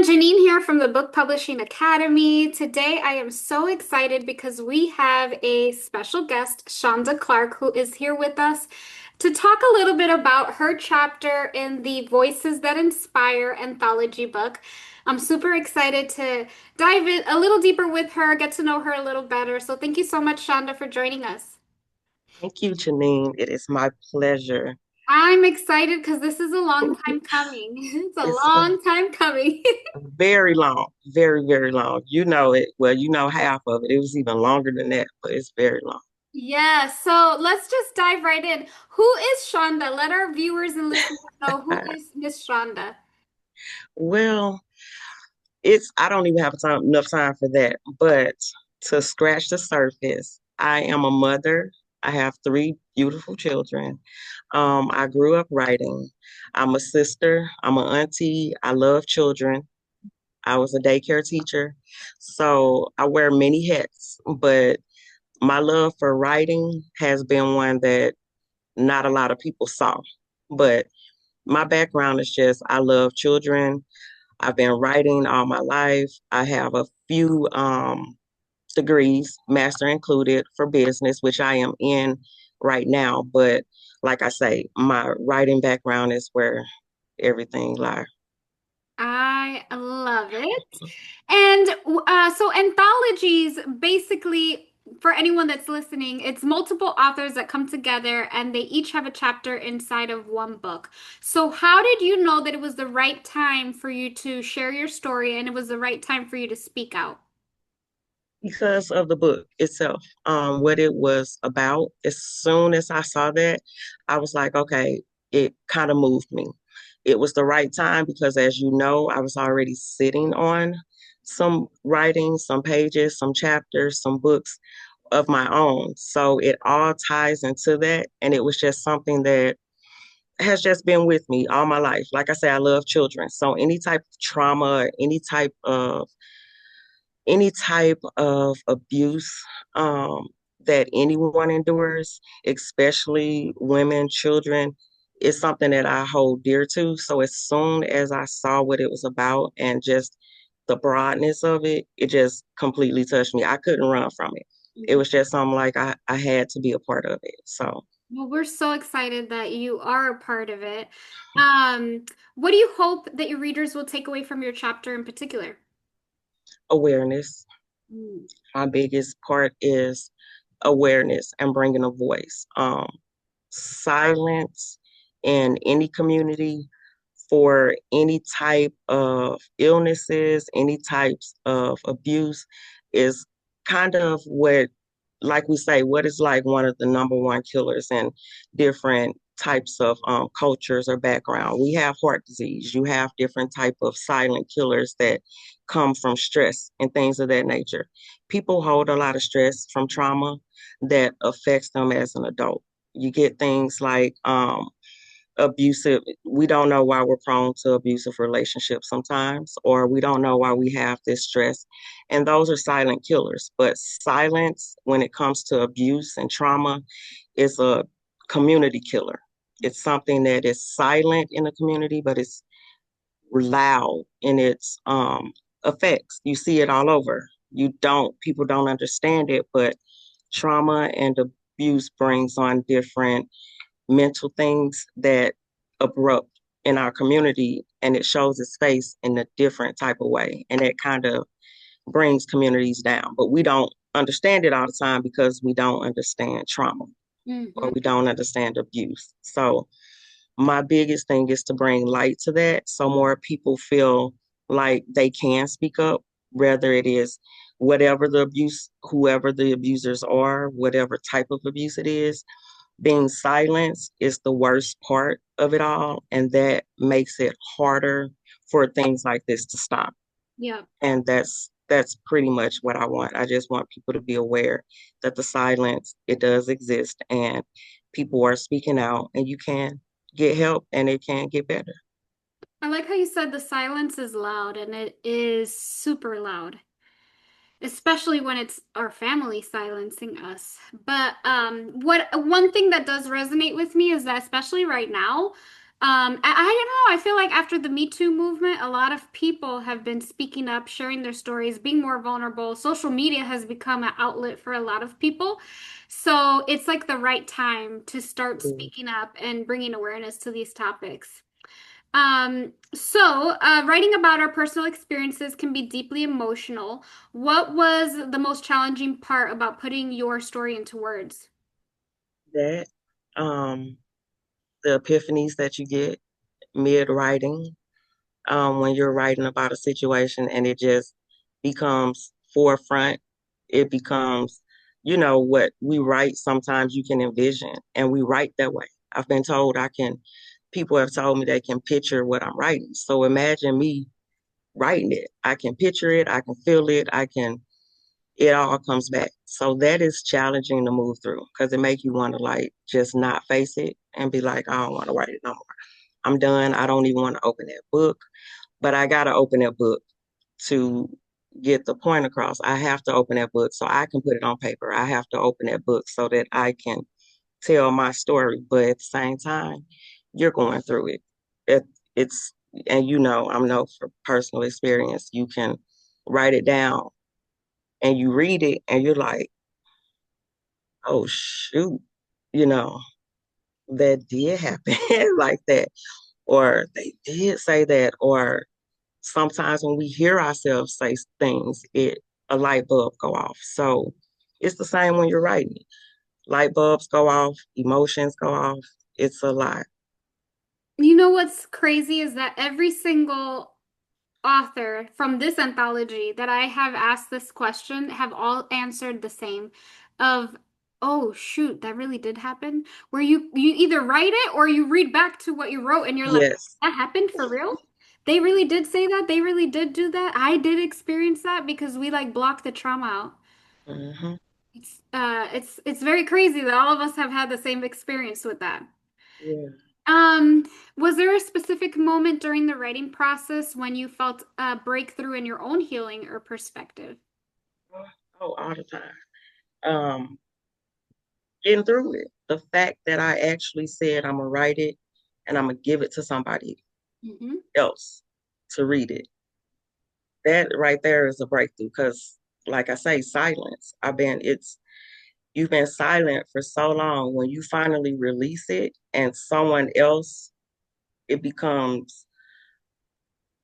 Janine here from the Book Publishing Academy. Today I am so excited because we have a special guest, Shonda Clark, who is here with us to talk a little bit about her chapter in the Voices That Inspire anthology book. I'm super excited to dive in a little deeper with her, get to know her a little better. So thank you so much, Shonda, for joining us. Thank you, Janine. It is my pleasure. I'm excited because this is a long time coming. It's a It's long time coming. very long, very, very long. You know it. Well, you know half of it. It was even longer than that, but it's very long. Yeah, so let's just dive right in. Who is Shonda? Let our viewers and listeners know who is Miss Shonda. Well, I don't even have enough time for that. But to scratch the surface, I am a mother. I have three beautiful children. I grew up writing. I'm a sister. I'm an auntie. I love children. I was a daycare teacher. So I wear many hats, but my love for writing has been one that not a lot of people saw. But my background is just I love children. I've been writing all my life. I have a few degrees, master included, for business, which I am in right now. But like I say, my writing background is where everything lies. I love it. And so anthologies, basically, for anyone that's listening, it's multiple authors that come together and they each have a chapter inside of one book. So how did you know that it was the right time for you to share your story and it was the right time for you to speak out? Because of the book itself, what it was about. As soon as I saw that, I was like, okay, it kind of moved me. It was the right time because, as you know, I was already sitting on some writing, some pages, some chapters, some books of my own. So it all ties into that. And it was just something that has just been with me all my life. Like I say, I love children. So any type of trauma, any type of abuse that anyone endures, especially women, children, is something that I hold dear to. So as soon as I saw what it was about and just the broadness of it, it just completely touched me. I couldn't run from it. It was just something like I had to be a part of it. So Well, we're so excited that you are a part of it. Um, what do you hope that your readers will take away from your chapter in particular? awareness. Mm. My biggest part is awareness and bringing a voice. Silence in any community for any type of illnesses, any types of abuse is kind of what, like we say, what is like one of the number one killers in different types of cultures or background. We have heart disease. You have different type of silent killers that come from stress and things of that nature. People hold a lot of stress from trauma that affects them as an adult. You get things like abusive. We don't know why we're prone to abusive relationships sometimes, or we don't know why we have this stress. And those are silent killers. But silence, when it comes to abuse and trauma, is a community killer. It's something that is silent in the community, but it's loud in its effects. You see it all over. People don't understand it, but trauma and abuse brings on different mental things that erupt in our community, and it shows its face in a different type of way, and it kind of brings communities down, but we don't understand it all the time because we don't understand trauma or Mhm. we don't understand abuse. So my biggest thing is to bring light to that so more people feel like they can speak up, whether it is whatever the abuse, whoever the abusers are, whatever type of abuse it is. Being silenced is the worst part of it all, and that makes it harder for things like this to stop. Yeah. And that's pretty much what I want. I just want people to be aware that the silence, it does exist, and people are speaking out, and you can get help and it can get better. I like how you said the silence is loud, and it is super loud, especially when it's our family silencing us. But what one thing that does resonate with me is that especially right now, I don't know. I feel like after the Me Too movement, a lot of people have been speaking up, sharing their stories, being more vulnerable. Social media has become an outlet for a lot of people. So it's like the right time to start Mm. speaking up and bringing awareness to these topics. Writing about our personal experiences can be deeply emotional. What was the most challenging part about putting your story into words? That, um, the epiphanies that you get mid writing, when you're writing about a situation and it just becomes forefront, it becomes, what we write, sometimes you can envision, and we write that way. I've been told people have told me they can picture what I'm writing. So imagine me writing it. I can picture it, I can feel it, it all comes back. So that is challenging to move through because it make you want to like just not face it and be like, I don't want to write it no more. I'm done. I don't even want to open that book, but I got to open that book to get the point across. I have to open that book so I can put it on paper. I have to open that book so that I can tell my story. But at the same time, you're going through it. It it's and I know for personal experience, you can write it down and you read it and you're like, oh shoot, you know, that did happen like that. Or they did say that, or sometimes when we hear ourselves say things, a light bulb go off. So it's the same when you're writing. Light bulbs go off, emotions go off. It's a lot. You know what's crazy is that every single author from this anthology that I have asked this question have all answered the same of, oh shoot, that really did happen. Where you either write it or you read back to what you wrote and you're like, Yes. that happened for real? They really did say that. They really did do that. I did experience that because we like blocked the trauma out. Hmm. It's very crazy that all of us have had the same experience with that. Yeah. Um, was there a specific moment during the writing process when you felt a breakthrough in your own healing or perspective? Oh, all the time. Um, Getting through it. The fact that I actually said I'm gonna write it and I'm gonna give it to somebody Hmm. else to read it. That right there is a breakthrough because, like I say, silence. You've been silent for so long. When you finally release it and someone else, it becomes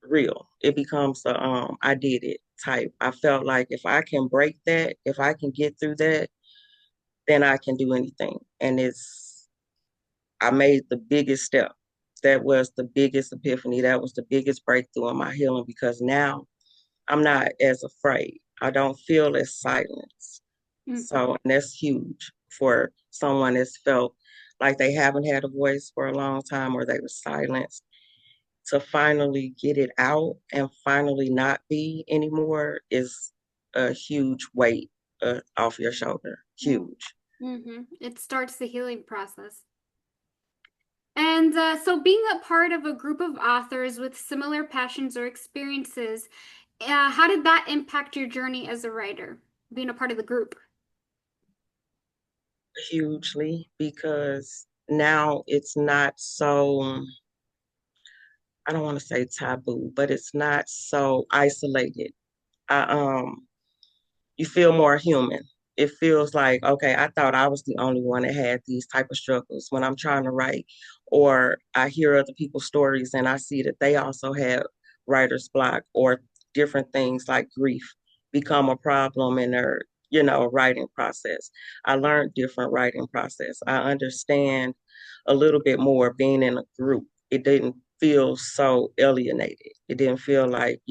real. It becomes I did it type. I felt like if I can break that, if I can get through that, then I can do anything. And I made the biggest step. That was the biggest epiphany. That was the biggest breakthrough in my healing because now I'm not as afraid. I don't feel as silenced. Hmm. So, and that's huge for someone that's felt like they haven't had a voice for a long time or they were silenced. To finally get it out and finally not be anymore is a huge weight off your shoulder. Huge. Hmm. It starts the healing process. And so, being a part of a group of authors with similar passions or experiences, how did that impact your journey as a writer, being a part of the group? Hugely because now it's not so, I don't want to say taboo, but it's not so isolated. I You feel more human. It feels like, okay, I thought I was the only one that had these type of struggles when I'm trying to write, or I hear other people's stories and I see that they also have writer's block or different things like grief become a problem in their, writing process. I learned different writing process. I understand a little bit more being in a group. It didn't feel so alienated. It didn't feel like,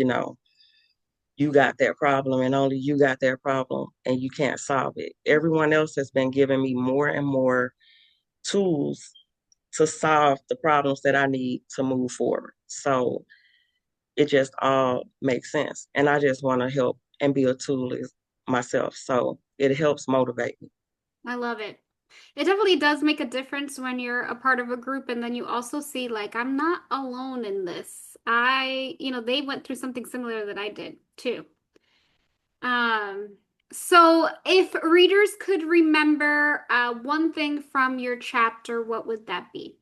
you got that problem and only you got that problem and you can't solve it. Everyone else has been giving me more and more tools to solve the problems that I need to move forward. So it just all makes sense. And I just want to help and be a tool myself. So it helps motivate me. I love it. It definitely does make a difference when you're a part of a group and then you also see, like, I'm not alone in this. They went through something similar that I did too. Um, so if readers could remember one thing from your chapter, what would that be?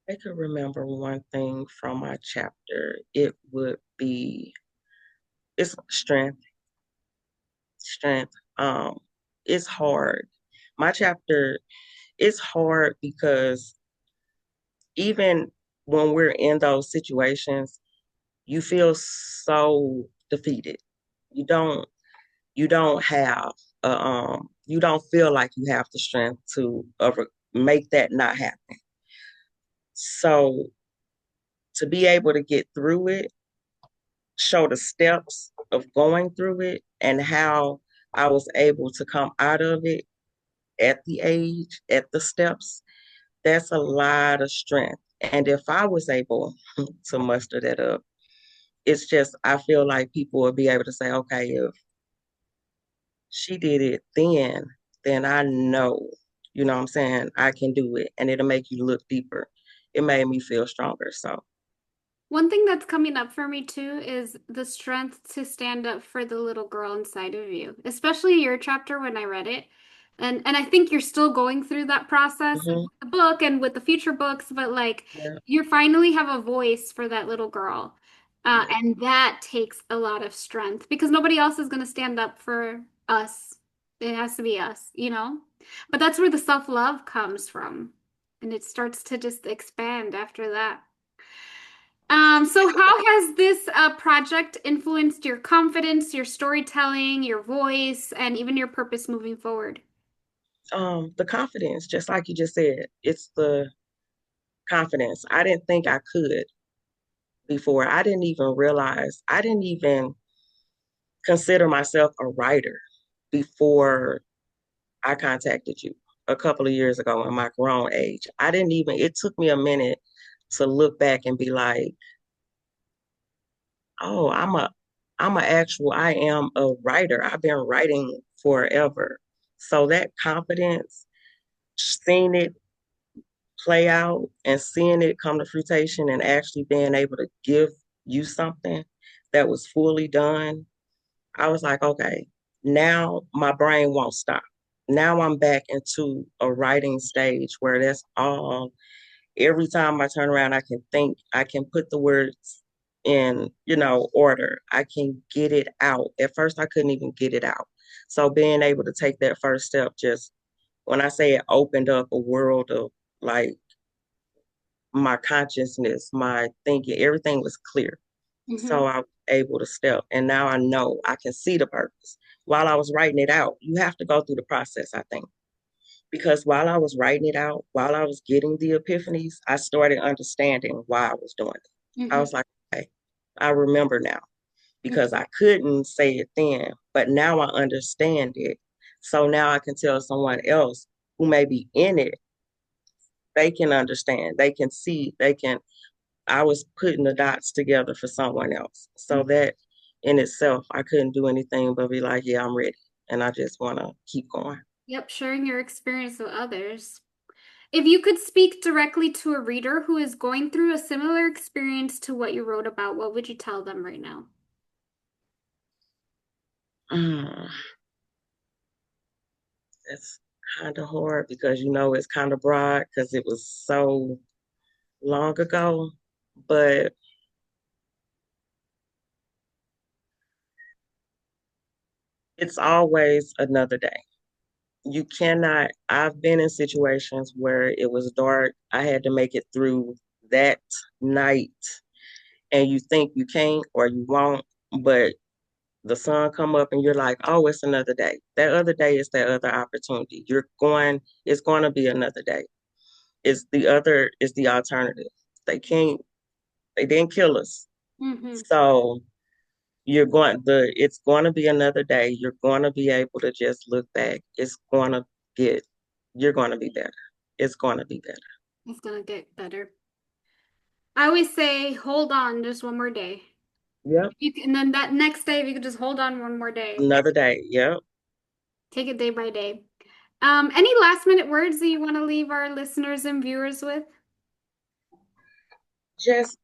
I could remember one thing from my chapter. It would be it's strength, strength. It's hard. My chapter is hard because even when we're in those situations, you feel so defeated. You don't you don't have you don't feel like you have the strength to make that not happen. So to be able to get through it, show the steps of going through it and how I was able to come out of it at the age, at the steps, that's a lot of strength. And if I was able to muster that up, it's just, I feel like people will be able to say, okay, if she did it then I know, you know what I'm saying, I can do it. And it'll make you look deeper. It made me feel stronger. So, One thing that's coming up for me too is the strength to stand up for the little girl inside of you, especially your chapter when I read it. And I think you're still going through that process with mhm, the book and with the future books, but like yeah, you finally have a voice for that little girl. yeah. And that takes a lot of strength because nobody else is going to stand up for us. It has to be us, you know? But that's where the self-love comes from. And it starts to just expand after that. So how has this project influenced your confidence, your storytelling, your voice, and even your purpose moving forward? The confidence, just like you just said, it's the confidence. I didn't think I could before. I didn't even realize, I didn't even consider myself a writer before I contacted you a couple of years ago in my grown age. I didn't even, it took me a minute to look back and be like, oh, I am a writer. I've been writing forever. So that confidence, seeing it play out and seeing it come to fruition and actually being able to give you something that was fully done, I was like, okay, now my brain won't stop. Now I'm back into a writing stage where that's all. Every time I turn around, I can think, I can put the words in, order. I can get it out. At first, I couldn't even get it out. So being able to take that first step, just when I say it opened up a world of like my consciousness, my thinking, everything was clear. Hmm. So I was able to step. And now I know I can see the purpose. While I was writing it out, you have to go through the process, I think. Because while I was writing it out, while I was getting the epiphanies, I started understanding why I was doing it. I Hmm. was like, okay, I remember now because I couldn't say it then, but now I understand it. So now I can tell someone else who may be in it, they can understand, they can see, I was putting the dots together for someone else. So that in itself, I couldn't do anything but be like, yeah, I'm ready. And I just want to keep going. Yep, sharing your experience with others. If you could speak directly to a reader who is going through a similar experience to what you wrote about, what would you tell them right now? Mm, it's kind of hard because, it's kind of broad because it was so long ago. But it's always another day. You cannot, I've been in situations where it was dark. I had to make it through that night, and you think you can't or you won't, but the sun come up and you're like, oh, it's another day. That other day is that other opportunity. It's going to be another day. It's the alternative. They can't, they didn't kill us. Hmm. So it's going to be another day. You're going to be able to just look back. Get, you're going to be better. It's going to be better. It's gonna get better. I always say, hold on just one more day. Yep. And then that next day, if you could just hold on one more day, Another day. Yep. take it day by day. Any last minute words that you want to leave our listeners and viewers with? Just,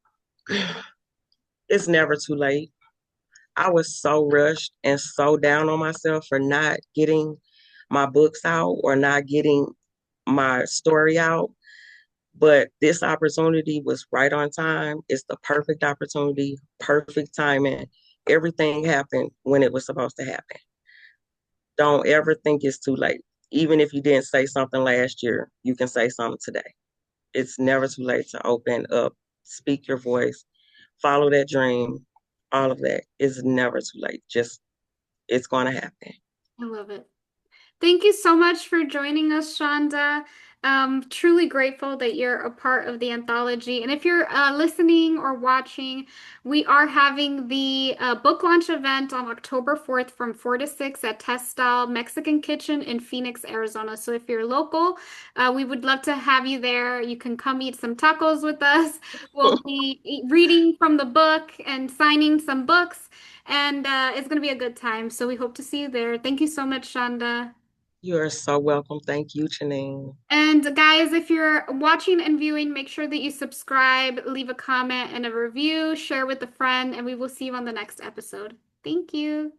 it's never too late. I was so rushed and so down on myself for not getting my books out or not getting my story out. But this opportunity was right on time. It's the perfect opportunity, perfect timing. Everything happened when it was supposed to happen. Don't ever think it's too late. Even if you didn't say something last year, you can say something today. It's never too late to open up, speak your voice, follow that dream, all of that. It's never too late. Just, it's going to happen. I love it. Thank you so much for joining us, Shonda. Truly grateful that you're a part of the anthology. And if you're listening or watching, we are having the book launch event on October 4th from 4 to 6 at Test Style Mexican Kitchen in Phoenix, Arizona. So if you're local, we would love to have you there. You can come eat some tacos with us. We'll be reading from the book and signing some books, and it's going to be a good time. So we hope to see you there. Thank you so much, Shonda. You are so welcome. Thank you, Janine. And guys, if you're watching and viewing, make sure that you subscribe, leave a comment and a review, share with a friend, and we will see you on the next episode. Thank you.